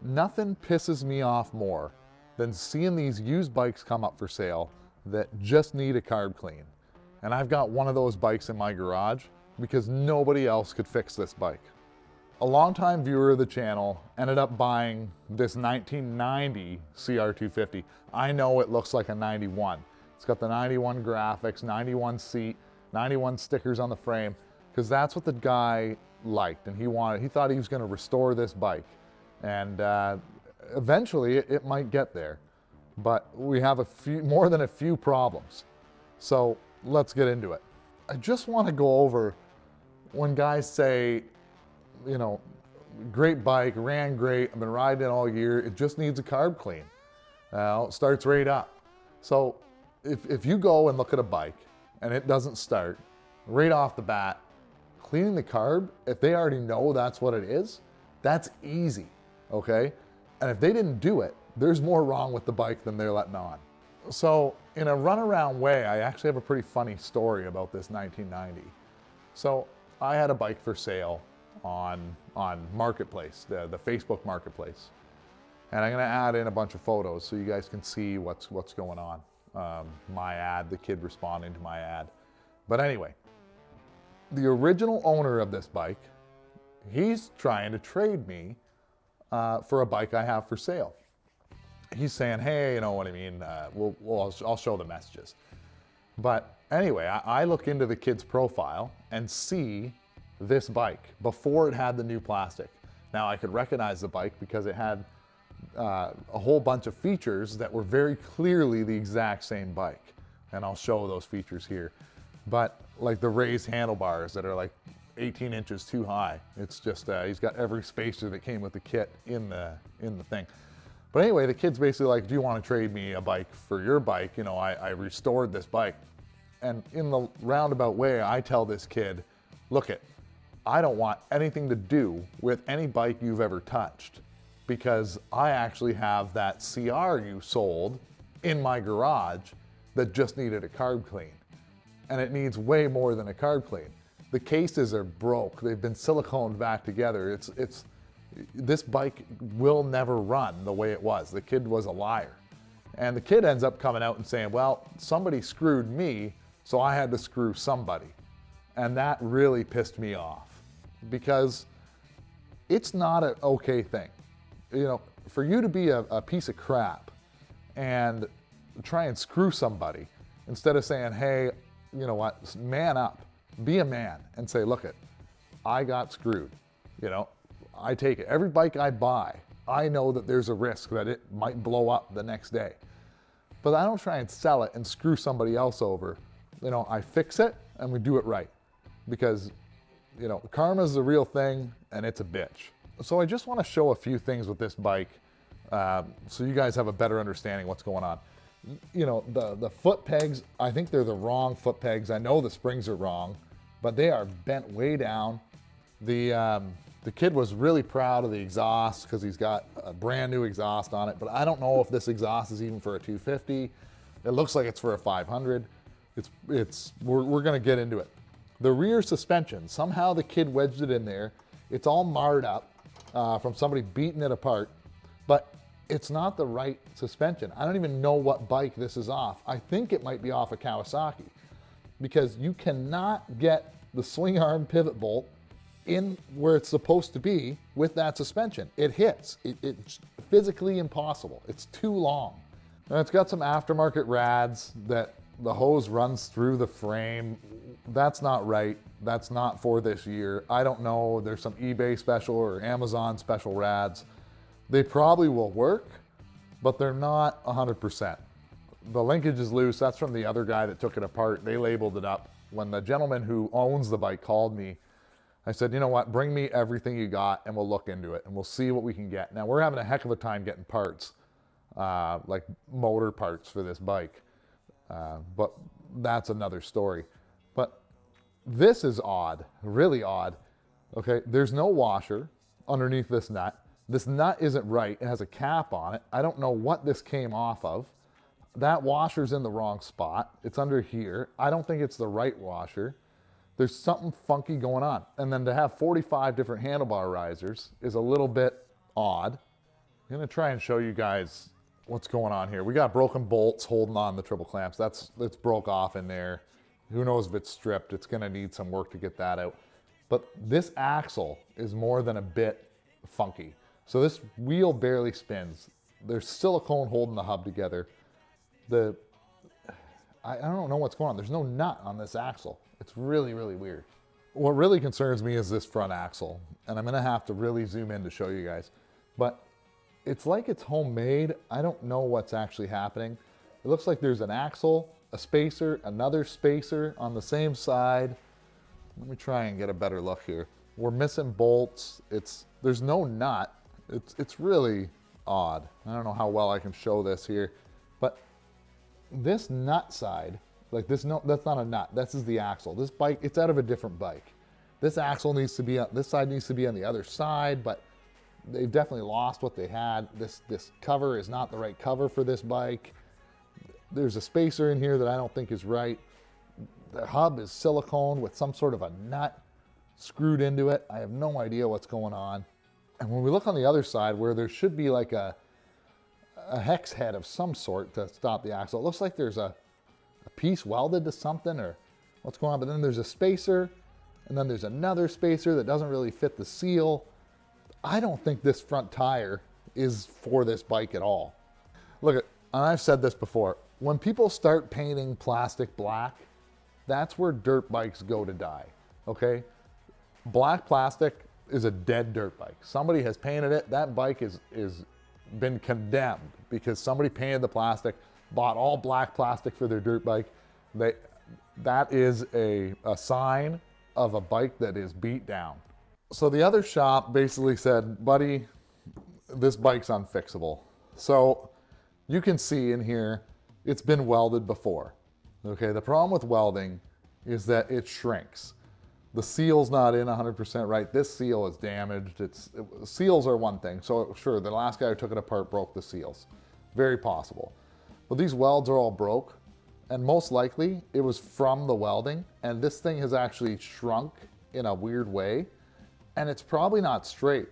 Nothing pisses me off more than seeing these used bikes come up for sale that just need a carb clean. And I've got one of those bikes in my garage because nobody else could fix this bike. A longtime viewer of the channel ended up buying this 1990 CR250. I know it looks like a 91. It's got the 91 graphics, 91 seat, 91 stickers on the frame, because that's what the guy liked, and he thought he was going to restore this bike. And eventually it might get there, but we have more than a few problems. So let's get into it. I just want to go over when guys say, you know, great bike, ran great, I've been riding it all year, it just needs a carb clean. It starts right up. So if you go and look at a bike and it doesn't start, right off the bat, cleaning the carb, if they already know that's what it is, that's easy, okay? And if they didn't do it, there's more wrong with the bike than they're letting on. So in a runaround way, I actually have a pretty funny story about this 1990. So I had a bike for sale on Marketplace, the Facebook Marketplace. And I'm gonna add in a bunch of photos so you guys can see what's going on. My ad, the kid responding to my ad. But anyway, the original owner of this bike, he's trying to trade me for a bike I have for sale. He's saying, hey, you know what I mean, I'll show the messages. But anyway, I look into the kid's profile and see this bike before it had the new plastic. Now I could recognize the bike because it had a whole bunch of features that were very clearly the exact same bike. And I'll show those features here. But like the raised handlebars that are like 18 inches too high. It's just, he's got every spacer that came with the kit in the thing. But anyway, the kid's basically like, do you want to trade me a bike for your bike? You know, I restored this bike. And in the roundabout way, I tell this kid, look it, I don't want anything to do with any bike you've ever touched, because I actually have that CR you sold in my garage that just needed a carb clean. And it needs way more than a carb clean. The cases are broke. They've been siliconed back together. This bike will never run the way it was. The kid was a liar. And the kid ends up coming out and saying, well, somebody screwed me, so I had to screw somebody. And that really pissed me off, because it's not an okay thing. You know, for you to be a piece of crap and try and screw somebody, instead of saying, hey, you know what, man up, be a man and say, look it, I got screwed. You know, I take it. Every bike I buy, I know that there's a risk that it might blow up the next day. But I don't try and sell it and screw somebody else over. You know, I fix it and we do it right. Because, you know, karma's the real thing and it's a bitch. So I just want to show a few things with this bike so you guys have a better understanding what's going on. You know, the foot pegs, I think they're the wrong foot pegs. I know the springs are wrong, but they are bent way down. The kid was really proud of the exhaust because he's got a brand new exhaust on it, but I don't know if this exhaust is even for a 250. It looks like it's for a 500. We're gonna get into it. The rear suspension, somehow the kid wedged it in there. It's all marred up from somebody beating it apart, but it's not the right suspension. I don't even know what bike this is off. I think it might be off a Kawasaki, because you cannot get the swing arm pivot bolt in where it's supposed to be with that suspension. It hits. It's physically impossible. It's too long. And it's got some aftermarket rads that the hose runs through the frame. That's not right. That's not for this year. I don't know. There's some eBay special or Amazon special rads. They probably will work, but they're not 100%. The linkage is loose. That's from the other guy that took it apart. They labeled it up. When the gentleman who owns the bike called me, I said, you know what, bring me everything you got and we'll look into it and we'll see what we can get. Now we're having a heck of a time getting parts, like motor parts for this bike. But that's another story. But this is odd, really odd. Okay, there's no washer underneath this nut. This nut isn't right. It has a cap on it. I don't know what this came off of. That washer's in the wrong spot. It's under here. I don't think it's the right washer. There's something funky going on. And then to have 45 different handlebar risers is a little bit odd. I'm gonna try and show you guys what's going on here. We got broken bolts holding on the triple clamps. That's broke off in there. Who knows if it's stripped? It's gonna need some work to get that out. But this axle is more than a bit funky. So this wheel barely spins. There's silicone holding the hub together. I don't know what's going on. There's no nut on this axle. It's really, really weird. What really concerns me is this front axle, and I'm gonna have to really zoom in to show you guys. But it's like it's homemade. I don't know what's actually happening. It looks like there's an axle, a spacer, another spacer on the same side. Let me try and get a better look here. We're missing bolts. There's no nut. It's really odd. I don't know how well I can show this here, but this nut side, like this, no, that's not a nut. This is the axle. This bike, it's out of a different bike. This axle needs to be on this side, needs to be on the other side, but they've definitely lost what they had. This cover is not the right cover for this bike. There's a spacer in here that I don't think is right. The hub is silicone with some sort of a nut screwed into it. I have no idea what's going on. And when we look on the other side where there should be like a hex head of some sort to stop the axle, it looks like there's a piece welded to something or what's going on. But then there's a spacer and then there's another spacer that doesn't really fit the seal. I don't think this front tire is for this bike at all. Look, and I've said this before, when people start painting plastic black, that's where dirt bikes go to die, okay? Black plastic is a dead dirt bike. Somebody has painted it. That bike is been condemned because somebody painted the plastic, bought all black plastic for their dirt bike. That is a sign of a bike that is beat down. So the other shop basically said, buddy, this bike's unfixable. So you can see in here, it's been welded before. Okay, the problem with welding is that it shrinks. The seal's not in 100% right. This seal is damaged. Seals are one thing. So sure, the last guy who took it apart broke the seals. Very possible. But these welds are all broke, and most likely it was from the welding, and this thing has actually shrunk in a weird way, and it's probably not straight.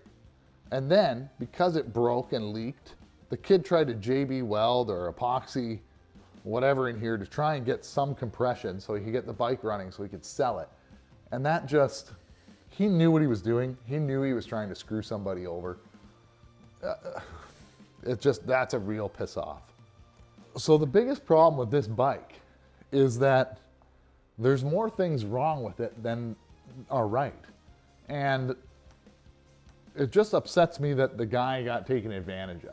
And then, because it broke and leaked, the kid tried to JB weld or epoxy whatever in here to try and get some compression so he could get the bike running so he could sell it. And that just, he knew what he was doing. He knew he was trying to screw somebody over. That's a real piss off. So the biggest problem with this bike is that there's more things wrong with it than are right. And it just upsets me that the guy got taken advantage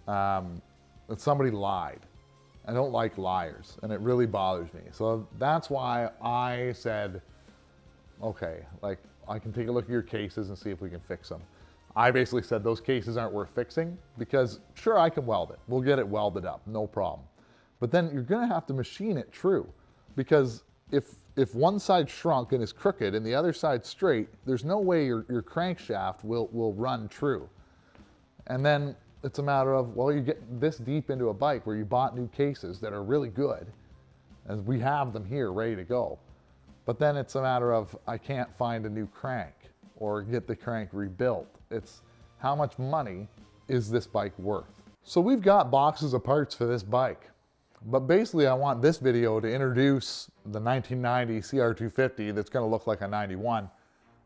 of. That somebody lied. I don't like liars, and it really bothers me. So that's why I said, okay, like I can take a look at your cases and see if we can fix them. I basically said those cases aren't worth fixing because sure, I can weld it. We'll get it welded up, no problem. But then you're gonna have to machine it true, because if one side shrunk and is crooked and the other side straight, there's no way your crankshaft will run true. And then it's a matter of, well, you get this deep into a bike where you bought new cases that are really good, and we have them here ready to go. But then it's a matter of, I can't find a new crank or get the crank rebuilt. It's how much money is this bike worth? So we've got boxes of parts for this bike, but basically I want this video to introduce the 1990 CR250 that's gonna look like a 91,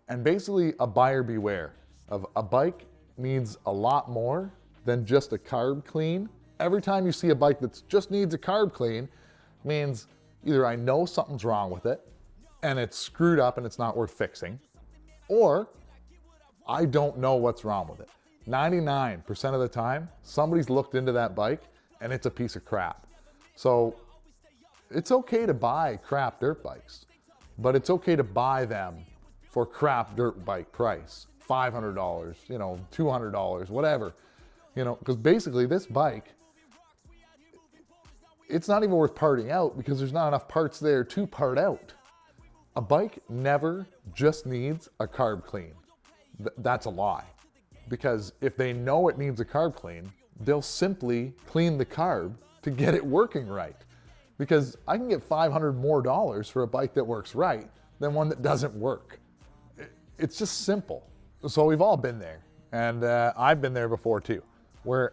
and basically a buyer beware of a bike needs a lot more than just a carb clean. Every time you see a bike that just needs a carb clean, means either I know something's wrong with it and it's screwed up and it's not worth fixing, or I don't know what's wrong with it. 99% of the time, somebody's looked into that bike and it's a piece of crap. So it's okay to buy crap dirt bikes, but it's okay to buy them for crap dirt bike price. $500, $200, whatever. Because basically this bike, it's not even worth parting out because there's not enough parts there to part out. A bike never just needs a carb clean. That's a lie. Because if they know it needs a carb clean, they'll simply clean the carb to get it working right. Because I can get $500 more for a bike that works right than one that doesn't work. It's just simple. So we've all been there, and I've been there before too. Where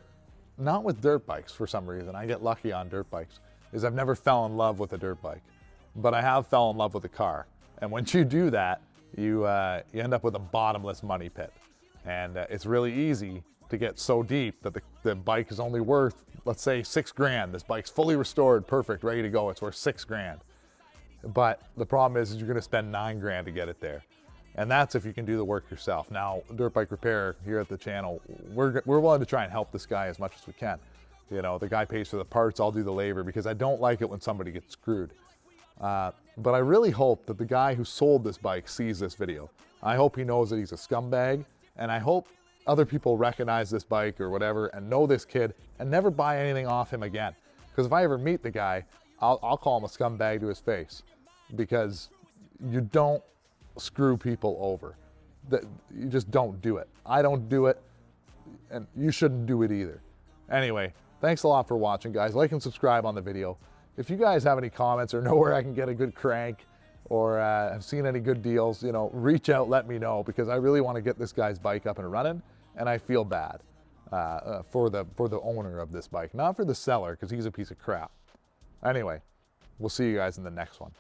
not with dirt bikes for some reason, I get lucky on dirt bikes, is I've never fell in love with a dirt bike, but I have fell in love with a car. And once you do that, you end up with a bottomless money pit. And it's really easy to get so deep that the bike is only worth, let's say, $6,000. This bike's fully restored, perfect, ready to go. It's worth $6,000. But the problem is you're gonna spend $9,000 to get it there. And that's if you can do the work yourself. Now, Dirt Bike Repair here at the channel, we're willing to try and help this guy as much as we can. You know, the guy pays for the parts, I'll do the labor, because I don't like it when somebody gets screwed. But I really hope that the guy who sold this bike sees this video. I hope he knows that he's a scumbag, and I hope other people recognize this bike or whatever and know this kid and never buy anything off him again. Because if I ever meet the guy, I'll call him a scumbag to his face, because you don't screw people over. You just don't do it. I don't do it, and you shouldn't do it either. Anyway, thanks a lot for watching, guys. Like and subscribe on the video. If you guys have any comments or know where I can get a good crank, or have seen any good deals, you know, reach out, let me know, because I really want to get this guy's bike up and running, and I feel bad for the owner of this bike, not for the seller, because he's a piece of crap. Anyway, we'll see you guys in the next one.